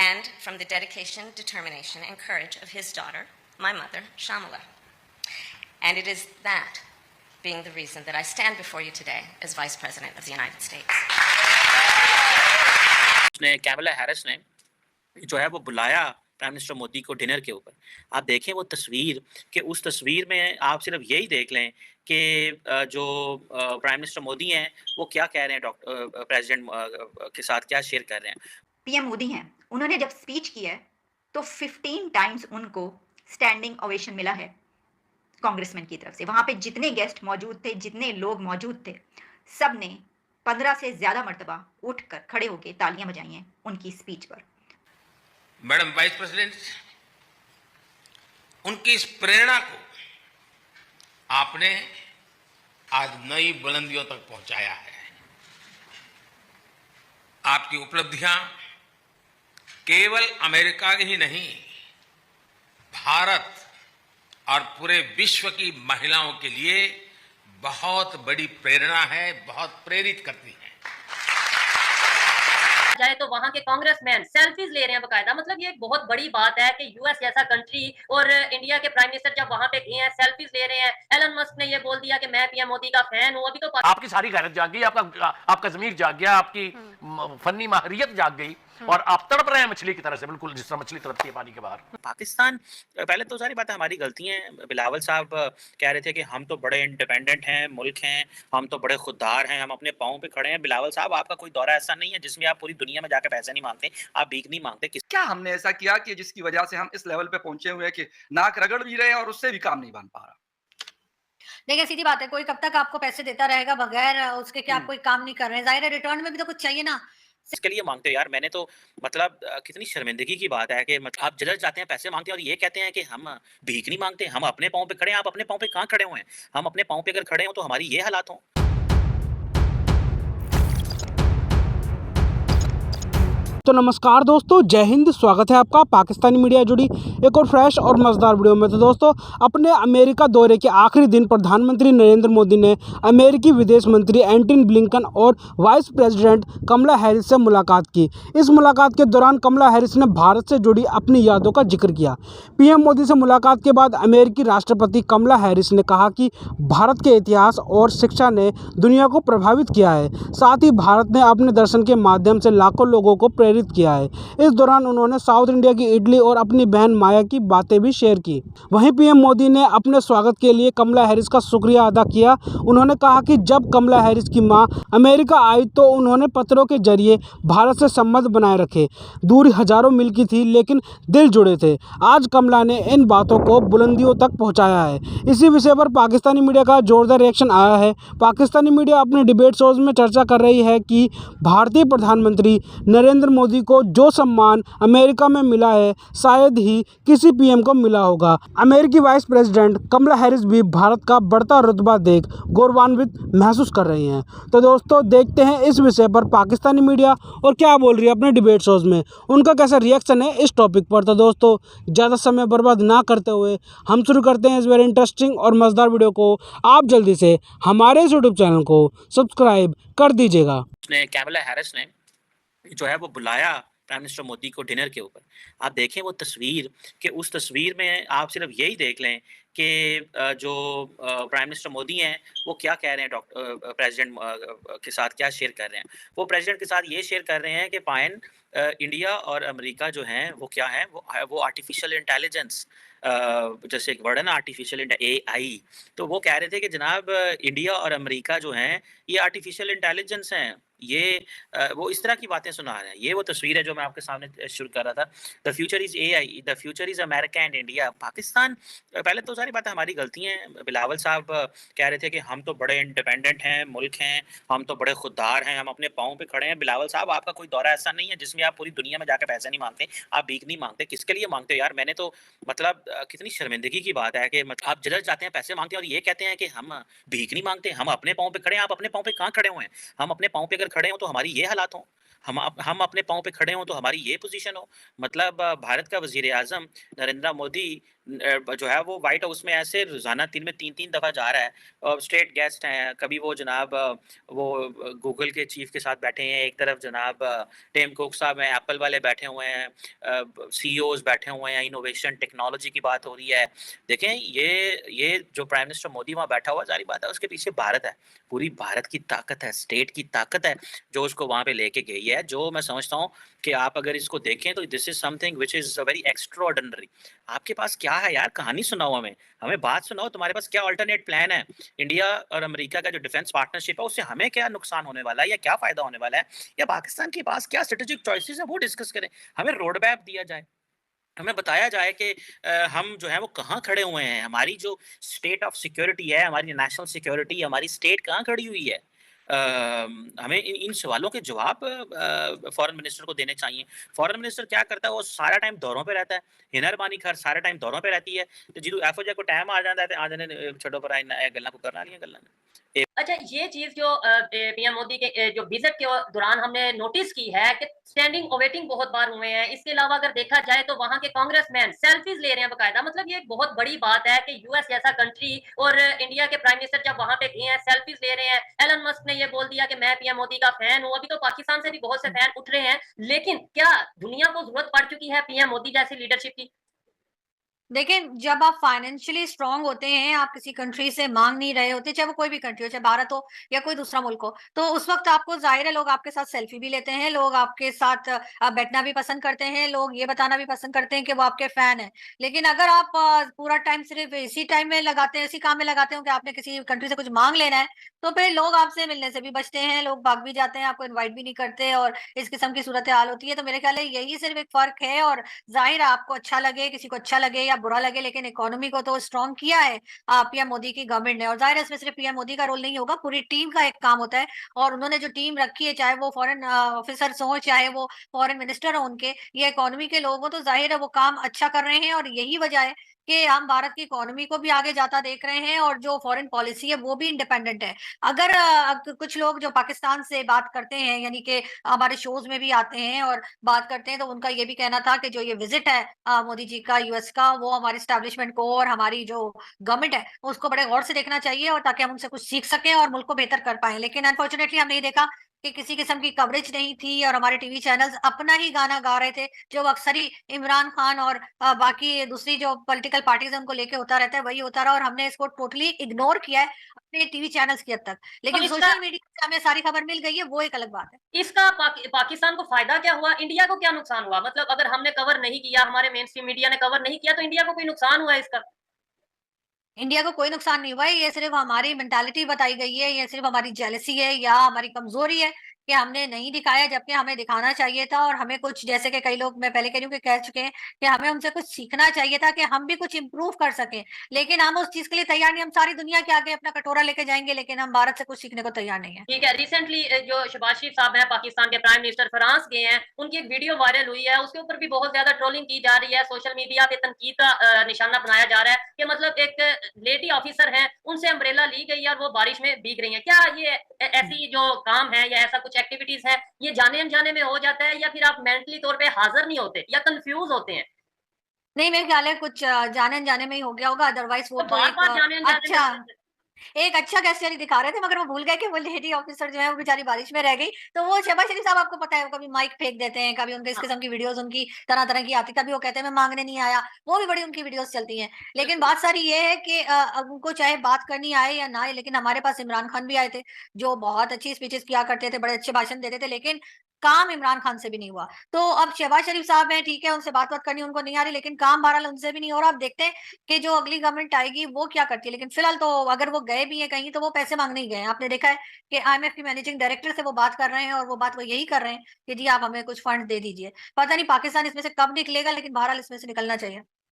and from the dedication, determination, and courage of his daughter, my mother, Shamala. And it is that being the reason that I stand before you today as Vice President of the United States. Kamala Harris ने जो है वो बुलाया prime minister Modi को dinner के ऊपर। आप देखें वो तस्वीर कि उस तस्वीर में आप सिर्फ यही देख लें कि जो प्राइम मिनिस्टर मोदी हैं वो क्या कह रहे हैं प्रेसिडेंट के साथ क्या शेयर कर रहे हैं। पीएम मोदी हैं, उन्होंने जब स्पीच की है तो 15 टाइम्स उनको स्टैंडिंग ओवेशन मिला है कांग्रेसमैन की तरफ से। वहां पे जितने गेस्ट मौजूद थे, जितने लोग मौजूद थे, सब ने 15 से ज्यादा मर्तबा उठकर खड़े होकर तालियां बजाई हैं उनकी स्पीच पर। मैडम वाइस प्रेसिडेंट, उनकी इस प्रेरणा को आपने आज नई बुलंदियों तक पहुंचाया है। आपकी उपलब्धियां केवल अमेरिका की ही नहीं, भारत और पूरे विश्व की महिलाओं के लिए बहुत बड़ी प्रेरणा है, बहुत प्रेरित करती है। जाए तो वहां के कांग्रेसमैन सेल्फीज ले रहे हैं बकायदा। मतलब ये एक बहुत बड़ी बात है कि यूएस जैसा कंट्री और इंडिया के प्राइम मिनिस्टर जब वहां पे गए हैं सेल्फीज ले रहे हैं। एलन मस्क ने ये बोल दिया कि मैं पीएम मोदी का फैन हूं। अभी तो आपकी सारी गैरत जाग गई, आपका ज़मीर जाग गया, आपकी फनी माहिरियत जाग गई और आप तड़प रहे हैं मछली की तरह से, बिल्कुल जिस तरह मछली तड़पती है पानी के बाहर। पाकिस्तान पहले तो सारी बातें हमारी गलती हैं। बिलावल साहब कह रहे थे कि हम तो बड़े इंडिपेंडेंट हैं, मुल्क हैं, हम तो बड़े खुददार हैं, हम अपने पाँव पे खड़े हैं। बिलावल साहब, आपका कोई दौरा ऐसा नहीं है जिसमें आप पूरी दुनिया में जाकर पैसे नहीं मांगते, आप भीख नहीं मांगते। क्या हमने ऐसा किया कि जिसकी वजह से हम इस लेवल पे पहुंचे हुए हैं कि नाक रगड़ भी रहे हैं और उससे भी काम नहीं बन पा रहा? देखिए सीधी बात है, कोई कब तक आपको पैसे देता रहेगा बगैर उसके कि आप कोई काम नहीं कर रहे हैं। जाहिर है रिटर्न में भी तो कुछ चाहिए ना। इसके लिए मांगते हो यार। मैंने तो मतलब कितनी शर्मिंदगी की बात है कि मतलब आप जज जाते हैं, पैसे मांगते हैं और ये कहते हैं कि हम भीख नहीं मांगते, हम अपने पाँव पे खड़े हैं। आप अपने पाँव पे कहाँ खड़े हुए हैं? हम अपने पाँव पे अगर खड़े हों तो हमारी ये हालात हों। तो नमस्कार दोस्तों, जय हिंद। स्वागत है आपका पाकिस्तानी मीडिया जुड़ी एक और फ्रेश और मज़ेदार वीडियो में। तो दोस्तों, अपने अमेरिका दौरे के आखिरी दिन प्रधानमंत्री नरेंद्र मोदी ने अमेरिकी विदेश मंत्री एंटनी ब्लिंकन और वाइस प्रेसिडेंट कमला हैरिस से मुलाकात की। इस मुलाकात के दौरान कमला हैरिस ने भारत से जुड़ी अपनी यादों का जिक्र किया। पीएम मोदी से मुलाकात के बाद अमेरिकी राष्ट्रपति कमला हैरिस ने कहा कि भारत के इतिहास और शिक्षा ने दुनिया को प्रभावित किया है। साथ ही भारत ने अपने दर्शन के माध्यम से लाखों लोगों को प्रेरित किया है। इस दौरान उन्होंने साउथ इंडिया की इडली और अपनी बहन माया की बातें भी शेयर की। वहीं पीएम मोदी ने अपने स्वागत के लिए कमला हैरिस का शुक्रिया अदा किया। उन्होंने कहा कि जब कमला हैरिस की मां अमेरिका आई तो उन्होंने पत्रों के जरिए भारत से संबंध बनाए रखे। दूरी हजारों मील की थी लेकिन दिल जुड़े थे। आज कमला ने इन बातों को बुलंदियों तक पहुंचाया है। इसी विषय पर पाकिस्तानी मीडिया का जोरदार रिएक्शन आया है। पाकिस्तानी मीडिया अपने डिबेट शोज में चर्चा कर रही है कि भारतीय प्रधानमंत्री नरेंद्र मोदी को जो सम्मान अमेरिका में मिला है शायद ही किसी पीएम को मिला होगा। अमेरिकी वाइस प्रेसिडेंट कमला हैरिस भी भारत का बढ़ता रुतबा देख गौरवान्वित महसूस कर रही हैं। तो दोस्तों, देखते हैं इस विषय पर पाकिस्तानी मीडिया और क्या बोल रही है अपने डिबेट शोज में, उनका कैसा रिएक्शन है इस टॉपिक पर। तो दोस्तों, ज़्यादा समय बर्बाद ना करते हुए हम शुरू करते हैं इस वेरी इंटरेस्टिंग और मज़ेदार वीडियो को। आप जल्दी से हमारे इस यूट्यूब चैनल को सब्सक्राइब कर दीजिएगा। कैमला हैरिस ने जो है वो बुलाया प्राइम मिनिस्टर मोदी को डिनर के ऊपर। आप देखें वो तस्वीर कि उस तस्वीर में आप सिर्फ यही देख लें कि जो प्राइम मिनिस्टर मोदी हैं वो क्या कह रहे हैं प्रेसिडेंट के साथ क्या शेयर कर रहे हैं। वो प्रेसिडेंट के साथ ये शेयर कर रहे हैं कि फाइन इंडिया और अमेरिका जो हैं वो क्या हैं, वो आर्टिफिशियल इंटेलिजेंस, जैसे एक वर्ड है ना आर्टिफिशियल AI, तो वो कह रहे थे कि जनाब इंडिया और अमेरिका जो हैं ये आर्टिफिशियल इंटेलिजेंस हैं। ये वो इस तरह की बातें सुना रहे हैं। ये वो तस्वीर है जो मैं आपके सामने शुरू कर रहा था। The future is AI, the future is America and India. Pakistan पहले तो सारी बातें हमारी गलती हैं। बिलावल साहब कह रहे थे कि हम तो बड़े इंडिपेंडेंट हैं, मुल्क हैं, हम तो बड़े खुददार हैं, हम अपने पाँव पे खड़े हैं। बिलावल साहब, आपका कोई दौरा ऐसा नहीं है जिसमें आप पूरी दुनिया में जाकर पैसे नहीं मांगते, आप भीख नहीं मांगते। किसके लिए मांगते हो यार? मैंने तो मतलब कितनी शर्मिंदगी की बात है कि मतलब आप जज जाते हैं, पैसे मांगते हैं और ये कहते हैं कि हम भीख नहीं मांगते, हम अपने पाँव पे खड़े हैं। आप अपने पाँव पे कहाँ खड़े हुए हैं? हम अपने पाँव पे अगर खड़े हों तो हमारी ये हालात हों। हम अपने पाँव पे खड़े हों तो हमारी ये पोजीशन हो। मतलब भारत का वज़ीर-ए-आज़म नरेंद्र मोदी जो है वो व्हाइट उसमें ऐसे रोज़ाना दिन में 3-3 दफ़ा जा रहा है और स्टेट गेस्ट हैं, कभी वो जनाब गूगल के चीफ के साथ बैठे हैं, एक तरफ जनाब टिम कुक साहब हैं, एप्पल वाले बैठे हुए हैं, सीईओज़ बैठे हुए हैं, इनोवेशन टेक्नोलॉजी की बात हो रही है। देखें ये जो प्राइम मिनिस्टर मोदी वहाँ बैठा हुआ, ज़ाहिर बात है उसके पीछे भारत है, पूरी भारत की ताकत है, स्टेट की ताकत है जो उसको वहाँ पे लेके गई है। जो मैं समझता हूँ कि आप अगर इसको देखें तो this is something which is very extraordinary. आपके पास क्या है यार, कहानी सुनाओ हमें बात सुनाओ, तुम्हारे पास क्या अल्टरनेट प्लान है? इंडिया और अमेरिका का जो डिफेंस पार्टनरशिप है उससे हमें क्या नुकसान होने वाला है या क्या फ़ायदा होने वाला है? या पाकिस्तान के पास क्या स्ट्रेटेजिक चॉइसेस है वो डिस्कस करें। हमें रोड मैप दिया जाए। हमें बताया जाए कि हम जो है वो कहाँ खड़े हुए हैं, हमारी जो स्टेट ऑफ सिक्योरिटी है, हमारी नेशनल सिक्योरिटी, हमारी स्टेट कहाँ खड़ी हुई है। हमें इन सवालों के जवाब फॉरेन मिनिस्टर को देने चाहिए। फॉरेन मिनिस्टर क्या करता है, वो सारा टाइम दौरों पे रहता है, हिनर बानी खैर सारा टाइम दौरों पे रहती है, तो जिदू एफओ जे को टाइम आ जाता है तो आ जाने छोड़ो पर गल्लां को करना नहीं गल्लां। अच्छा, ये चीज जो पीएम मोदी के जो विजिट के दौरान हमने नोटिस की है कि स्टैंडिंग ओवेटिंग बहुत बार हुए हैं। इसके अलावा अगर देखा जाए तो वहां के कांग्रेसमैन सेल्फीज ले रहे हैं बकायदा। मतलब ये एक बहुत बड़ी बात है कि यूएस जैसा कंट्री और इंडिया के प्राइम मिनिस्टर जब वहां पे गए हैं सेल्फीज ले रहे हैं। एलन मस्क ने ये बोल दिया कि मैं पीएम मोदी का फैन हूं। अभी तो पाकिस्तान से भी बहुत से फैन उठ रहे हैं, लेकिन क्या दुनिया को जरूरत पड़ चुकी है पीएम मोदी जैसी लीडरशिप की? देखिए, जब आप फाइनेंशियली स्ट्रांग होते हैं, आप किसी कंट्री से माँग नहीं रहे होते, चाहे वो कोई भी कंट्री हो, चाहे भारत हो या कोई दूसरा मुल्क हो, तो उस वक़्त आपको ज़ाहिर है लोग आपके साथ सेल्फी भी लेते हैं, लोग आपके साथ बैठना भी पसंद करते हैं, लोग ये बताना भी पसंद करते हैं कि वो आपके फ़ैन हैं। लेकिन अगर आप पूरा टाइम सिर्फ़ इसी टाइम में लगाते हैं, इसी काम में लगाते हो कि आपने किसी कंट्री से कुछ माँग लेना है, तो फिर लोग आपसे मिलने से भी बचते हैं, लोग भाग भी जाते हैं, आपको इनवाइट भी नहीं करते और इस किस्म की सूरत-ए-हाल होती है। तो मेरे ख़्याल है यही सिर्फ़ एक फ़र्क है और ज़ाहिर है आपको अच्छा लगे, किसी को अच्छा लगे या बुरा लगे, लेकिन इकोनॉमी को तो स्ट्रॉन्ग किया है पीएम मोदी की गवर्नमेंट ने और ज़ाहिर है इसमें सिर्फ पीएम मोदी का रोल नहीं होगा, पूरी टीम का एक काम होता है और उन्होंने जो टीम रखी है, चाहे वो फॉरेन ऑफिसर्स हों, चाहे वो फॉरेन मिनिस्टर हों उनके, या इकोनॉमी के लोग हों, तो ज़ाहिर है वो काम अच्छा कर रहे हैं और यही वजह है कि हम भारत की इकोनॉमी को भी आगे जाता देख रहे हैं और जो फॉरेन पॉलिसी है वो भी इंडिपेंडेंट है। अगर कुछ लोग जो पाकिस्तान से बात करते हैं, यानी कि हमारे शोज़ में भी आते हैं और बात करते हैं, तो उनका ये भी कहना था कि जो ये विजिट है मोदी जी का यूएस का, वो हमारे एस्टैब्लिशमेंट को और हमारी जो गवर्नमेंट है उसको बड़े गौर से देखना चाहिए और ताकि हम उनसे कुछ सीख सकें और मुल्क को बेहतर कर पाएं। लेकिन अनफॉर्चुनेटली हमने ये देखा कि किसी किस्म की कवरेज नहीं थी और हमारे टीवी चैनल्स अपना ही गाना गा रहे थे, जो अक्सर ही इमरान खान और बाकी दूसरी जो पॉलिटिकल पार्टीज है उनको लेके होता रहता है, वही होता रहा और हमने इसको टोटली इग्नोर किया है अपने टीवी चैनल्स की हद तक। तो लेकिन इसका सोशल मीडिया से हमें सारी खबर मिल गई है, वो एक अलग बात है। इसका पाकिस्तान को फायदा क्या हुआ? इंडिया को क्या नुकसान हुआ? मतलब अगर हमने कवर नहीं किया, हमारे मेन स्ट्रीम मीडिया ने कवर नहीं किया, तो इंडिया को कोई नुकसान हुआ इसका? इंडिया को कोई नुकसान नहीं हुआ है, ये सिर्फ़ हमारी मेंटालिटी बताई गई है, ये सिर्फ़ हमारी जेलसी है या हमारी कमज़ोरी है कि हमने नहीं दिखाया जबकि हमें दिखाना चाहिए था और हमें कुछ जैसे कि कई लोग मैं पहले कह रही हूँ कि कह चुके हैं कि हमें उनसे कुछ सीखना चाहिए था कि हम भी कुछ इम्प्रूव कर सकें। लेकिन हम उस चीज़ के लिए तैयार नहीं, हम सारी दुनिया के आगे अपना कटोरा लेके जाएँगे लेकिन हम भारत से कुछ सीखने को तैयार नहीं है। ठीक है, रिसेंटली जो शहबाज शरीफ साहब हैं, पाकिस्तान के प्राइम मिनिस्टर फ्रांस गए हैं, उनकी एक वीडियो वायरल हुई है, उसके ऊपर भी बहुत ज़्यादा ट्रोलिंग की जा रही है, सोशल मीडिया पे तनकीद का निशाना बनाया जा रहा है कि मतलब एक लेडी ऑफिसर हैं, उनसे अम्ब्रेला ली गई है और वो बारिश में भीग रही हैं। क्या ये ऐसी जो काम है या ऐसा कुछ एक्टिविटीज़ है, ये जाने-अनजाने में हो जाता है या फिर आप मेंटली तौर पे हाज़िर नहीं होते या कन्फ्यूज़ होते हैं? नहीं, मेरे ख्याल है कुछ जाने-अनजाने में ही हो गया होगा, अदरवाइज़ वो तो तो एक बार-बार जाने-अनजाने में अच्छा हो जाते हैं। एक अच्छा गेस्चर ही दिखा रहे थे मगर वो भूल गए कि वो लेडी ऑफिसर जो है वो बेचारी बारिश में रह गई। तो वो शहबाज शरीफ साहब आपको पता है वो कभी माइक फेंक देते हैं, कभी उनके इस हाँ, किस्म की वीडियोज़ उनकी तरह-तरह की आती, कभी वो कहते हैं मैं माँगने नहीं आया, वो भी बड़ी उनकी वीडियोज़ चलती हैं। लेकिन बिल्कुल। बात सारी ये है कि उनको चाहे बात करनी आए या ना आए, लेकिन हमारे पास इमरान खान भी आए थे, जो बहुत अच्छी स्पीचेज़ किया करते थे, बड़े अच्छे भाषण देते थे, लेकिन काम इमरान खान से भी नहीं हुआ। तो अब शहबाज शरीफ साहब हैं, ठीक है, उनसे बात-वात करनी उनको नहीं आ रही, लेकिन काम बहरहाल उनसे भी नहीं हो रहा। अब देखते हैं कि जो अगली गवर्नमेंट आएगी वो क्या करती है। लेकिन फिलहाल तो अगर वो गए भी हैं कहीं तो वो पैसे माँगने ही गए हैं। आपने देखा है कि आईएमएफ की मैनेजिंग डायरेक्टर से वो बात कर रहे हैं और वो बात वो यही कर रहे हैं कि जी आप हमें कुछ फंड दे दीजिए। पता नहीं पाकिस्तान इसमें से कब निकलेगा, लेकिन बहरहाल इसमें से निकलना चाहिए।